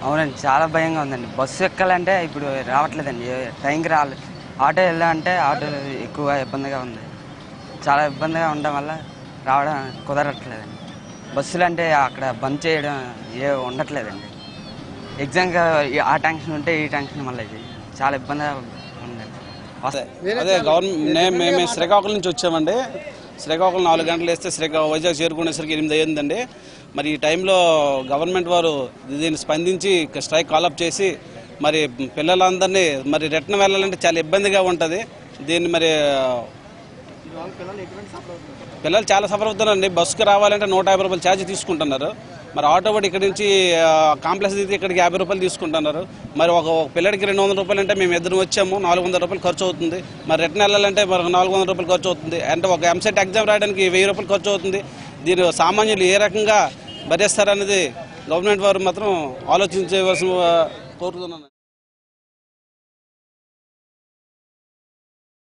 అవునండి, చాలా భయంగా ఉందండి. బస్సు ఎక్కాలంటే ఇప్పుడు రావట్లేదండి, టైంకి రాలేదు. ఆటో వెళ్ళాలంటే ఆటో ఎక్కువ ఇబ్బందిగా ఉంది. చాలా ఇబ్బందిగా ఉండడం వల్ల రావడం కుదరట్లేదండి. బస్సులు అంటే అక్కడ బంద్ చేయడం ఉండట్లేదండి. ఎగ్జామ్గా ఆ టెన్షన్ ఉంటే ఈ టెన్షన్ మళ్ళీ చాలా ఇబ్బందిగా ఉందండి. అదే గవర్నమెంట్ మేము శ్రీకాకుళం నుంచి వచ్చామండి. శ్రీకాకుళం 4 గంటలు వేస్తే వైజాగ్ చేరుకునేసరికి 8 అయ్యిందండి. మరి ఈ టైంలో గవర్నమెంట్ వారు దీన్ని స్పందించి స్ట్రైక్ కాలప్ చేసి మరి పిల్లలందరినీ మరి రిటర్న్ వెళ్ళాలంటే చాలా ఇబ్బందిగా ఉంటుంది. దీన్ని మరి పిల్లలు చాలా సఫర్ అవుతున్నారండి. బస్సుకి రావాలంటే 150 రూపాయలు ఛార్జ్ తీసుకుంటున్నారు. మరి ఆటో కూడా ఇక్కడ నుంచి కాంప్లెక్స్ దిగితే ఇక్కడికి 50 రూపాయలు తీసుకుంటున్నారు. మరి ఒక పిల్లడికి 200 రూపాయలు అంటే మేము ఇద్దరు వచ్చాము, 400 రూపాయలు ఖర్చు అవుతుంది. మరి రిటర్న్ వెళ్ళాలంటే మరి 400 రూపాయలు ఖర్చు అవుతుంది. అంటే ఒక ఎంసెట్ ఎగ్జామ్ రాయడానికి 1000 రూపాయలు ఖర్చు అవుతుంది. దీని సామాన్యులు ఏ రకంగా భరిస్తారనేది గవర్నమెంట్ వారు మాత్రం ఆలోచించవలసిన కోరుతున్నాను.